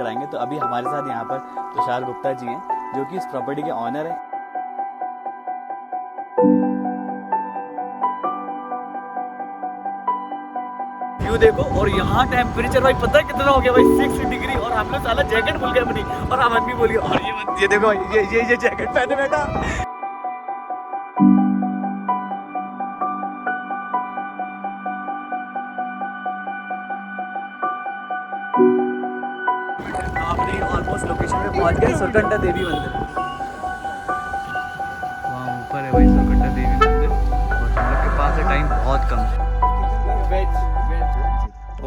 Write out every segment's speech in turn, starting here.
कराएंगे। तो अभी हमारे साथ यहाँ पर तुषार गुप्ता जी हैं जो कि इस प्रॉपर्टी के ऑनर हैं। व्यू देखो, और यहाँ टेम्परेचर भाई पता है कितना हो गया भाई, 6 डिग्री। और हम लोग साला जैकेट भूल गए अपनी, और हम भी भूल गए। और ये देखो भाई, ये जैकेट पहने बैठा। आपने ऑलमोस्ट लोकेशन पे पहुंच गए, सुरकंडा देवी मंदिर। वहाँ ऊपर है भाई सुरकंडा देवी मंदिर, और हम लोग के पास है टाइम बहुत कम।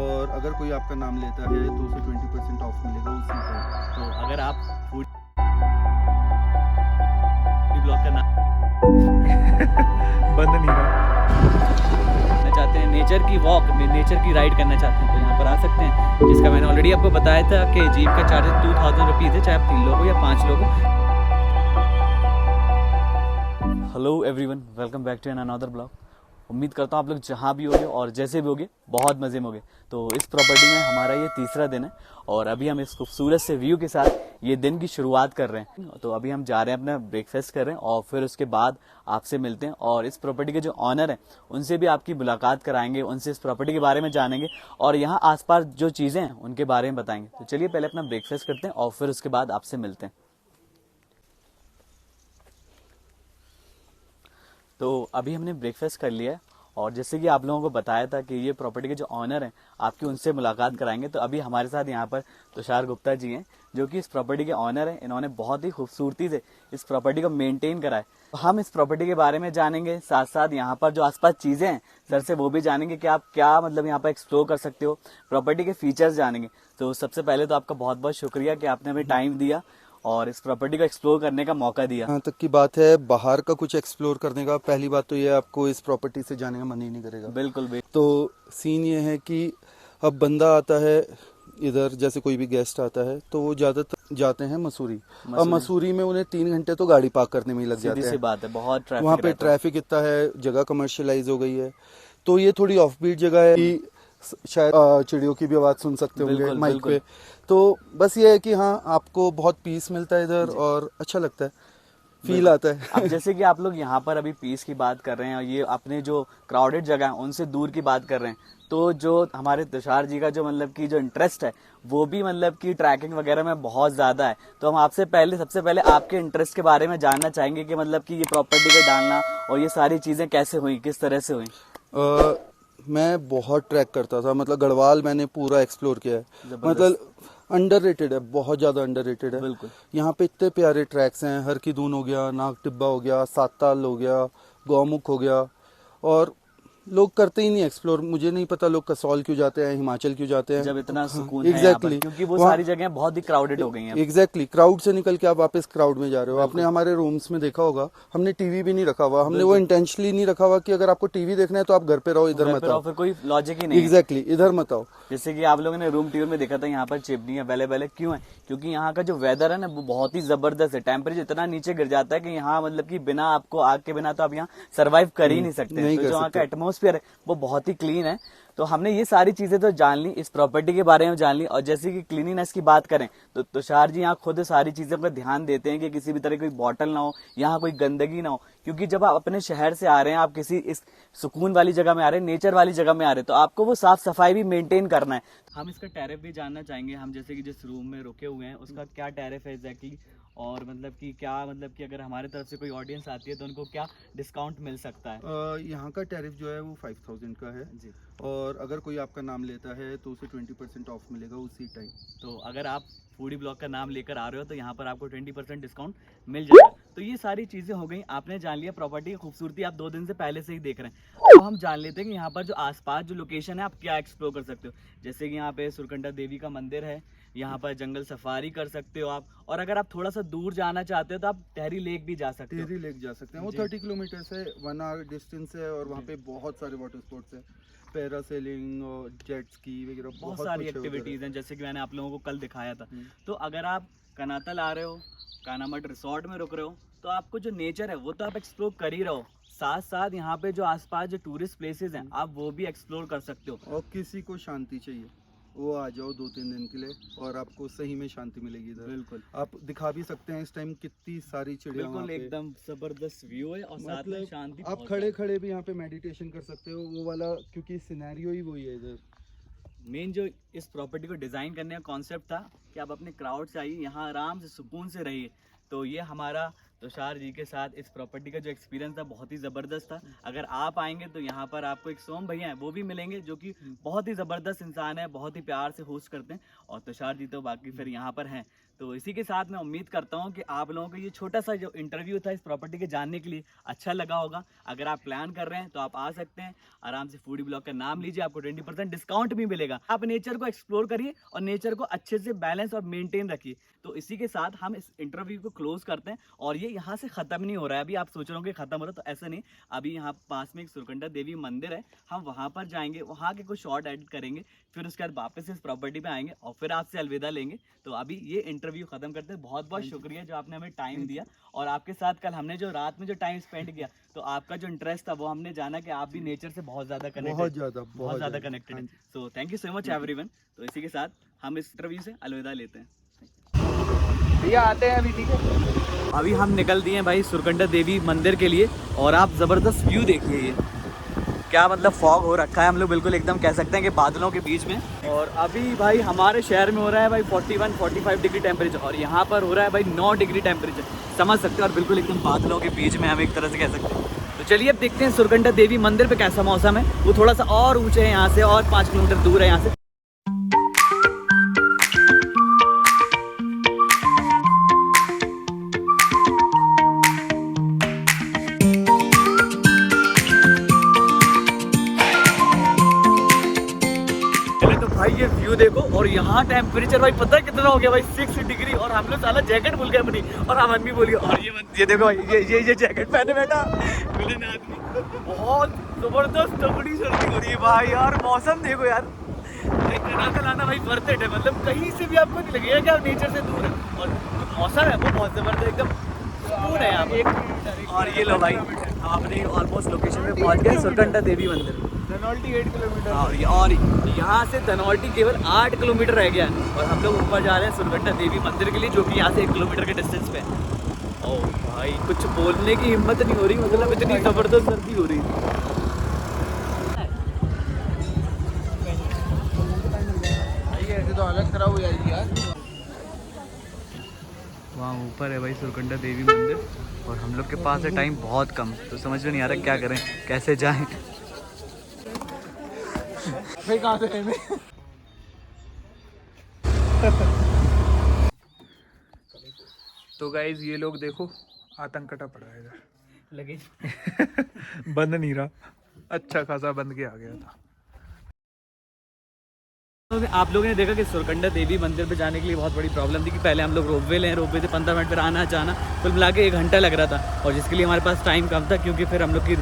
और अगर कोई आपका नाम लेता है तो उसे 20% ऑफ मिलेगा उसी टाइम। तो अगर आप फूड ब्लॉग का नाम बंद नहीं करना चाहते हैं, नेचर की वॉक, नेचर की राइड करना चाहते हैं, तो यहाँ पर आ सकते हैं, जिसका मैंने ऑलरेडी आपको बताया था कि जीप का चार्जेस 2000 रुपीज़ है, चाहे आप 3 लोग हो या 5 लोग हो। Hello everyone, welcome back to an another blog. उम्मीद करता हूँ आप लोग जहाँ भी होगे और जैसे भी होगे बहुत मज़े में होगे। तो इस प्रॉपर्टी में हमारा ये तीसरा दिन है, और अभी हम इस खूबसूरत से व्यू के साथ ये दिन की शुरुआत कर रहे हैं। तो अभी हम जा रहे हैं अपना ब्रेकफास्ट कर रहे हैं, और फिर उसके बाद आपसे मिलते हैं, और इस प्रॉपर्टी के जो ऑनर हैं उनसे भी आपकी मुलाकात कराएंगे, उनसे इस प्रॉपर्टी के बारे में जानेंगे, और यहाँ आसपास जो चीज़ें हैं उनके बारे में बताएंगे। तो चलिए पहले अपना ब्रेकफास्ट करते हैं, और फिर उसके बाद आपसे मिलते हैं। तो अभी हमने ब्रेकफास्ट कर लिया है, और जैसे कि आप लोगों को बताया था कि ये प्रॉपर्टी के जो ऑनर हैं आपकी उनसे मुलाकात कराएंगे। तो अभी हमारे साथ यहाँ पर तुषार गुप्ता जी हैं जो कि इस प्रॉपर्टी के ऑनर हैं। इन्होंने बहुत ही खूबसूरती से इस प्रॉपर्टी को मेंटेन करा है। तो हम इस प्रॉपर्टी के बारे में जानेंगे, साथ साथ यहाँ पर जो आसपास चीज़ें हैं सर से वो भी जानेंगे कि आप क्या मतलब यहाँ पर एक्सप्लोर कर सकते हो, प्रॉपर्टी के फीचर्स जानेंगे। तो सबसे पहले तो आपका बहुत बहुत शुक्रिया कि आपने हमें टाइम दिया और इस प्रॉपर्टी को एक्सप्लोर करने का मौका दिया। यहाँ तक की बात है बाहर का कुछ एक्सप्लोर करने का, पहली बात तो ये आपको इस प्रॉपर्टी से जाने का मन ही नहीं करेगा। बिल्कुल भी। तो सीन ये है कि अब बंदा आता है इधर, जैसे कोई भी गेस्ट आता है तो वो ज्यादातर जाते हैं मसूरी। अब मसूरी में उन्हें 3 घंटे तो गाड़ी पार्क करने में ही लग जाते हैं। सीधी सी बात है, बहुत ट्रैफिक वहाँ पे ट्रैफिक इतना है, जगह कमर्शियलाइज हो गई है। तो ये थोड़ी ऑफ बीट जगह है कि शायद चिड़ियों की भी आवाज सुन सकते होंगे माइक पे। तो बस ये है कि हाँ, आपको बहुत पीस मिलता है इधर और अच्छा लगता है, फील आता है। अब जैसे कि आप लोग यहाँ पर अभी पीस की बात कर रहे हैं और ये अपने जो क्राउडेड जगह है उनसे दूर की बात कर रहे हैं, तो जो हमारे तुषार जी का जो मतलब की जो इंटरेस्ट है वो भी मतलब की ट्रैकिंग वगैरह में बहुत ज्यादा है। तो हम आपसे सबसे पहले आपके इंटरेस्ट के बारे में जानना चाहेंगे कि मतलब कि ये प्रॉपर्टी पे डालना और ये सारी चीजें कैसे हुई, किस तरह से हुई। मैं बहुत ट्रैक करता था, मतलब गढ़वाल मैंने पूरा एक्सप्लोर किया है। मतलब अंडररेटेड है, बहुत ज्यादा अंडररेटेड है। बिल्कुल। यहाँ पे इतने प्यारे ट्रैक्स हैं, हर की दून हो गया, नाग टिब्बा हो गया, साताल हो गया, गौमुख हो गया, और लोग करते ही नहीं एक्सप्लोर। मुझे नहीं पता लोग कसौल क्यों जाते हैं, हिमाचल क्यों जाते हैं, जब इतना सुकून एग्जैक्टली, क्योंकि वो सारी जगह बहुत ही क्राउडेड हो गई हैं। एग्जैक्टली, क्राउड से निकल के आप वापस क्राउड में जा रहे हो। आपने हमारे रूम्स में देखा होगा, हमने टीवी भी नहीं रखा हुआ। हमने वो इंटेंशनली नहीं रखा हुआ कि अगर आपको टीवी देखना है तो आप घर पे रहो, इधर मत आओ। फिर कोई लॉजिक ही नहीं। एग्जैक्टली, इधर मत आओ। जैसे कि आप लोगों ने रूम टूर में देखा था, यहाँ पर चिमनी अवेलेबल है। क्यों है? क्योंकि यहाँ का जो वेदर है ना वो बहुत ही जबरदस्त है। टेम्परेचर इतना नीचे गिर जाता है कि यहाँ मतलब कि बिना आपको आग के बिना तो आप यहाँ सर्वाइव कर ही नहीं सकते। तो जो यहाँ का एटमोस्फेयर है वो बहुत ही क्लीन है। तो हमने ये सारी चीजें तो जान ली, इस प्रॉपर्टी के बारे में जान ली। और जैसे कि क्लीनिनेस की बात करें तो तुषार जी यहाँ खुद सारी चीजों पर ध्यान देते हैं कि किसी भी तरह की बॉटल ना हो, यहाँ कोई गंदगी ना हो। क्योंकि जब आप अपने शहर से आ रहे हैं, आप किसी इस सुकून वाली जगह में आ रहे हैं, नेचर वाली जगह में आ रहे हैं, तो आपको वो साफ सफाई भी मेंटेन करना है। हम इसका टैरिफ भी जानना चाहेंगे। हम जैसे कि जिस रूम में रुके हुए हैं उसका क्या टैरिफ है एग्जैक्टली, और मतलब कि क्या मतलब कि अगर हमारे तरफ से कोई ऑडियंस आती है तो उनको क्या डिस्काउंट मिल सकता है। यहाँ का टैरिफ जो है वो 5000 का है जी, और अगर कोई आपका नाम लेता है तो उसे 20% ऑफ मिलेगा उसी टाइम। तो अगर आप फूडी ब्लॉग का नाम लेकर आ रहे हो तो यहाँ पर आपको 20% डिस्काउंट मिल जाएगा। तो ये सारी चीजें हो गई, आपने जान लिया प्रॉपर्टी की खूबसूरती, आप 2 दिन से पहले से ही देख रहे हैं। अब हम जान लेते हैं कि यहाँ पर जो आसपास जो लोकेशन है आप क्या एक्सप्लोर कर सकते हो। जैसे कि यहाँ पे सुरकंडा देवी का मंदिर है, यहाँ पर जंगल सफारी कर सकते हो आप, और अगर आप थोड़ा सा दूर जाना चाहते हो तो आप टहरी लेक भी जा सकते हो। टेहरी लेक जा सकते हैं, वो 30 किलोमीटर से 1 आवर डिस्टेंस है, और वहाँ पे बहुत सारे वाटर स्पोर्ट्स हैं, पैरासेलिंग और जेट स्की वगैरह, बहुत सारी एक्टिविटीज हैं जैसे कि मैंने आप लोगों को कल दिखाया था। तो अगर आप कनातल आ रहे हो, कानामठ रिसोर्ट में रुक रहे हो, तो आपको जो नेचर है वो तो आप एक्सप्लोर कर ही रहो, साथ साथ यहाँ पे जो आसपास जो टूरिस्ट प्लेसेस हैं आप वो भी एक्सप्लोर कर सकते हो। और किसी को शांति चाहिए वो आ जाओ 2-3 दिन के लिए और आपको सही में शांति मिलेगी इधर। बिल्कुल आप दिखा भी सकते हैं इस टाइम कितनी सारी चिड़िया वहाँ बिल्कुल पे। एकदम जबरदस्त व्यू है और साथ में मतलब शांति आप बहुत खड़े खड़े भी यहाँ पे मेडिटेशन कर सकते हो, वो वाला, क्योंकि सिनेरियो ही वही है इधर। मेन जो इस प्रॉपर्टी को डिज़ाइन करने का कॉन्सेप्ट था कि आप अपने क्राउड से आइए, यहाँ आराम से सुकून से रहिए। तो ये हमारा तुषार जी के साथ इस प्रॉपर्टी का जो एक्सपीरियंस था बहुत ही ज़बरदस्त था। अगर आप आएंगे तो यहाँ पर आपको एक सोम भैया हैं वो भी मिलेंगे जो कि बहुत ही ज़बरदस्त इंसान है, बहुत ही प्यार से होस्ट करते हैं। और तुषार जी तो बाकी फिर यहाँ पर हैं। तो इसी के साथ मैं उम्मीद करता हूँ कि आप लोगों को ये छोटा सा जो इंटरव्यू था इस प्रॉपर्टी के जानने के लिए अच्छा लगा होगा। अगर आप प्लान कर रहे हैं तो आप आ सकते हैं, आराम से फूडी ब्लॉग का नाम लीजिए, आपको 20% डिस्काउंट भी मिलेगा। आप नेचर को एक्सप्लोर करिए और नेचर को अच्छे से बैलेंस और मेंटेन रखिए। तो इसी के साथ हम इस इंटरव्यू को क्लोज करते हैं और ये यहाँ से ख़त्म नहीं हो रहा है। अभी आप सोच रहे होंगे खत्म हो रहा है, तो ऐसा नहीं। अभी यहाँ पास में एक सुरकंडा देवी मंदिर है, हम वहाँ पर जाएंगे, वहाँ के कुछ शॉर्ट एडिट करेंगे, फिर उसके बाद वापस इस प्रॉपर्टी पे आएंगे और फिर आपसे अलविदा लेंगे। तो अभी ये इंटरव्यू खत्म करते हैं। बहुत बहुत शुक्रिया जो आपने हमें टाइम दिया और आपके साथ कल हमने जो रात में जो टाइम स्पेंड किया, तो आपका जो इंटरेस्ट था वो हमने जाना कि आप भी नेचर से बहुत ज़्यादा कनेक्टेड, बहुत ज़्यादा कनेक्टेड है। So thank you so much everyone. तो इसी के साथ हम इस इंटरव्यू से अलविदा लेते हैं। भैया आते हैं अभी, ठीक है। अभी हम निकल दिए हैं भाई सुरकंडा देवी मंदिर के लिए और आप ज़बरदस्त व्यू देखिए, ये क्या मतलब फॉग हो रखा है, हम लोग बिल्कुल एकदम कह सकते हैं कि बादलों के बीच में। और अभी भाई हमारे शहर में हो रहा है भाई 41-45 डिग्री टेम्परेचर और यहाँ पर हो रहा है भाई 9 डिग्री टेम्परेचर, समझ सकते हैं। और बिल्कुल एकदम बादलों के बीच में हम एक तरह से कह सकते हैं। तो चलिए अब देखते हैं सुरकंडा देवी मंदिर पे कैसा मौसम है। वो थोड़ा सा और ऊँचे है यहाँ से और 5 किलोमीटर दूर है यहाँ से। भाई ये व्यू देखो और यहाँ टेम्परेचर भाई पता है कितना हो गया भाई 6 डिग्री। और हम लोग साला जैकेट भूल गए अपनी और हम आदमी बोल गए। और ये देखो भाई ये जैकेट पहने बैठा मिलन आदमी, बहुत जबरदस्त तगड़ी सर्दी हो रही है भाई। यार मौसम देखो यार, कनाकल आना भाई वर्थ इट है। मतलब कहीं से भी आपको नहीं लगेगा कि आप नेचर से दूर है और मौसम है वो बहुत जबरदस्त एकदम सुकून है यहाँ पे। और ये लो भाई हम अपनी ऑलमोस्ट लोकेशन पे पहुँच गए, सुरकंडा देवी मंदिर। धनौल्टी 8 किलोमीटर और यहाँ से धनौल्टी केवल 8 किलोमीटर रह गया और हम लोग ऊपर जा रहे हैं सुरकंडा देवी मंदिर के लिए, जो कि यहाँ से 1 किलोमीटर के डिस्टेंस पे है। ओ भाई कुछ बोलने की हिम्मत नहीं हो रही, मतलब इतनी ज़बरदस्त सर्दी हो रही है। ऐसे तो हालत खराब हो जाएगी यार। वहाँ ऊपर है भाई सुरकंडा देवी मंदिर और हम लोग के पास है टाइम बहुत कम, तो समझ में नहीं आ रहा क्या करें, कैसे जाएं। भाई कहाँ से हैं? तो गाइज ये लोग देखो आतंक कटा पड़ा है इधर, लगे बंद नहीं रहा, अच्छा खासा बंद के आ गया था। आप लोगों ने देखा कि सुरकंडा देवी मंदिर पे जाने के लिए बहुत बड़ी प्रॉब्लम थी कि पहले हम लोग रोपवे लें, रोपवे से 15 मिनट पर आना जाना, कुल मिला के 1 घंटा लग रहा था और जिसके लिए हमारे पास टाइम कम था क्योंकि फिर हम लोग की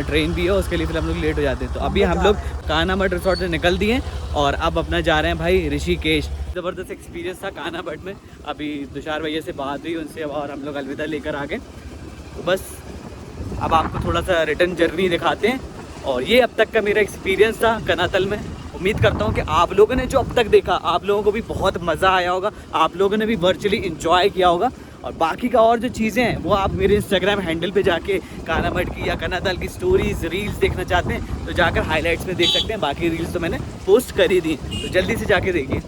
ट्रेन भी है, उसके लिए फिर हम लोग लेट हो जाते हैं। तो अभी हम लोग कान्हा मठ रिसोर्ट से निकल दिए और अब अपना जा रहे हैं भाई ऋषिकेश। ज़बरदस्त एक्सपीरियंस था कान्हा मठ में। अभी तुषार भैया से बात हुई उनसे और हम लोग अलविदा लेकर आ गए। तो बस अब आपको थोड़ा सा रिटर्न जर्नी दिखाते हैं और ये अब तक का मेरा एक्सपीरियंस था कनातल में। उम्मीद करता हूँ कि आप लोगों ने जो अब तक देखा आप लोगों को भी बहुत मज़ा आया होगा, आप लोगों ने भी वर्चुअली इंजॉय किया होगा। और बाकी का और जो चीज़ें हैं वो आप मेरे इंस्टाग्राम हैंडल पे जाके कान्हा मठ की या कनातल की स्टोरीज रील्स देखना चाहते हैं तो जाकर हाइलाइट्स में देख सकते हैं। बाकी रील्स तो मैंने पोस्ट कर ही दी, तो जल्दी से जाके देखिए।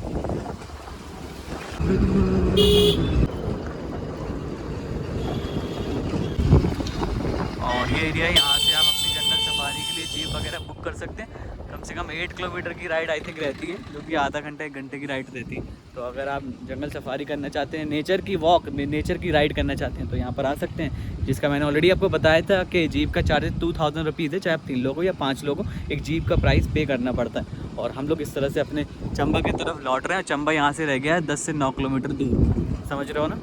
और ये एरिया यहाँ से आप अपनी जंगल सफारी के लिए जीप वगैरह बुक कर सकते हैं। कम से कम 8 किलोमीटर की राइड आई थिंक रहती है, जो कि आधा घंटा 1 घंटे की राइड रहती है। तो अगर आप जंगल सफारी करना चाहते हैं, नेचर की वॉक नेचर की राइड करना चाहते हैं तो यहाँ पर आ सकते हैं, जिसका मैंने ऑलरेडी आपको बताया था कि जीप का चार्जेस 2000 रुपीज़ है, चाहे आप 3 लोगों या 5 लोगों, एक जीप का प्राइस पे करना पड़ता है। और हम लोग इस तरह से अपने चंबा की तरफ लौट रहे हैं। चंबा यहाँ से रह गया है 10 से 9 किलोमीटर दूर, समझ रहे हो ना।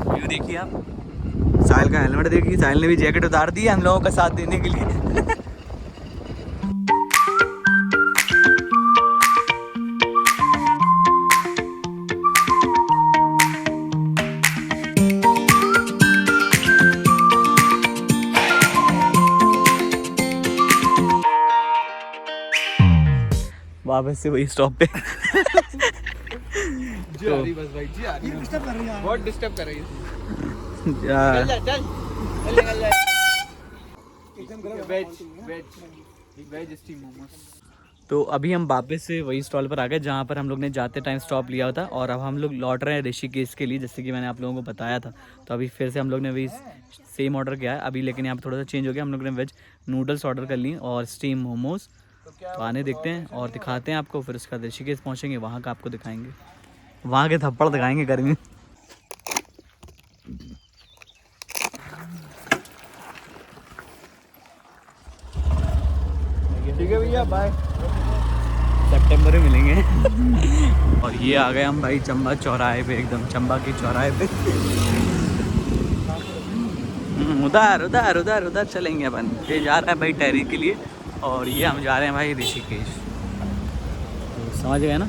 व्यू देखिए आप, साहिल का हेलमेट देखिए, साहिल ने भी जैकेट उतार दी है हम लोगों का साथ देने के लिए। वापस से वही स्टॉप पे। बस भाई जी आ रही है, बहुत डिस्टर्ब कर रही है। Veg steam momos. तो अभी हम वापस से वही स्टॉल पर आ गए जहाँ पर हम लोग ने जाते टाइम स्टॉप लिया होता, और अब हम लोग लौट रहे हैं ऋषिकेश के लिए, जैसे कि मैंने आप लोगों को बताया था। तो अभी फिर से हम लोग ने वही सेम ऑर्डर किया है अभी, लेकिन यहाँ पर थोड़ा सा चेंज हो गया। हम लोग ने वेज नूडल्स ऑर्डर कर लिए और स्टीम मोमोज। तो आने देखते हैं और दिखाते हैं आपको, फिर उसके बाद ऋषिकेश पहुँचेंगे, वहाँ का आपको दिखाएंगे, वहाँ के थप्पड़ दिखाएंगे गर्मी। ठीक है भैया, बाय। सितंबर में मिलेंगे। और ये आ गए हम भाई चंबा चौराहे पे, एकदम चंबा की चौराहे पे। उधर उधर उधर उधर चलेंगे अपन। ये जा रहा है भाई टहरी के लिए, और ये हम जा रहे हैं भाई ऋषिकेश। तो समझ गए ना।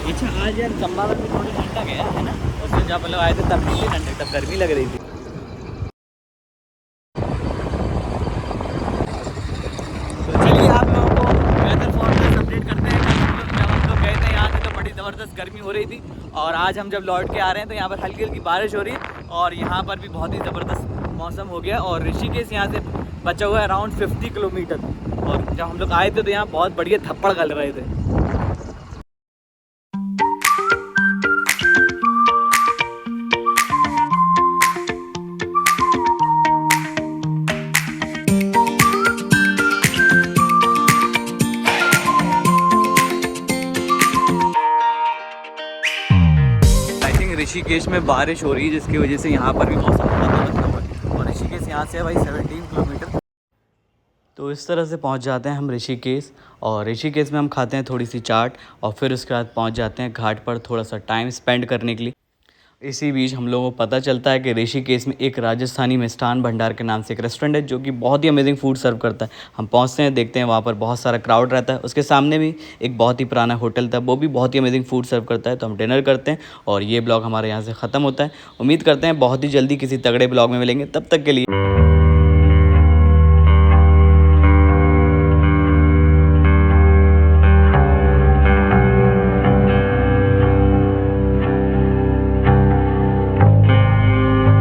अच्छा आज यार चंबा में भी थोड़ी ठंडा गया है ना, उससे जब लोग आए थे तब नहीं थी ठंडक, तब गर्मी लग रही थी। आप लोगों को वेदर फोरकास्ट अपडेट करते हैं। जब हम लोग गए थे यहाँ से तो बड़ी ज़बरदस्त गर्मी हो रही थी, और आज हम जब लौट के आ रहे हैं तो यहाँ पर हल्की हल्की बारिश हो रही है, और यहाँ पर भी बहुत ही ज़बरदस्त मौसम हो गया। और ऋषिकेश यहाँ से बचा हुआ है अराउंड 50 किलोमीटर, और जब हम लोग आए थे तो यहाँ बहुत बढ़िया थप्पड़ गल रहे थे। ऋषिकेश में बारिश हो रही है, जिसकी वजह से यहाँ पर भी मौसम बहुत बदला हुआ है, और ऋषिकेश यहाँ से है भाई 17 किलोमीटर। तो इस तरह से पहुँच जाते हैं हम ऋषिकेश, और ऋषिकेश में हम खाते हैं थोड़ी सी चाट, और फिर उसके बाद पहुँच जाते हैं घाट पर थोड़ा सा टाइम स्पेंड करने के लिए। इसी बीच हम लोगों को पता चलता है कि ऋषिकेश में एक राजस्थानी मिष्ठान भंडार के नाम से एक रेस्टोरेंट है, जो कि बहुत ही अमेजिंग फूड सर्व करता है। हम पहुंचते हैं, देखते हैं वहाँ पर बहुत सारा क्राउड रहता है। उसके सामने भी एक बहुत ही पुराना होटल था, वो भी बहुत ही अमेजिंग फूड सर्व करता है। तो हम डिनर करते हैं, और ये ब्लॉग हमारे यहाँ से ख़त्म होता है। उम्मीद करते हैं बहुत ही जल्दी किसी तगड़े ब्लॉग में मिलेंगे। तब तक के लिए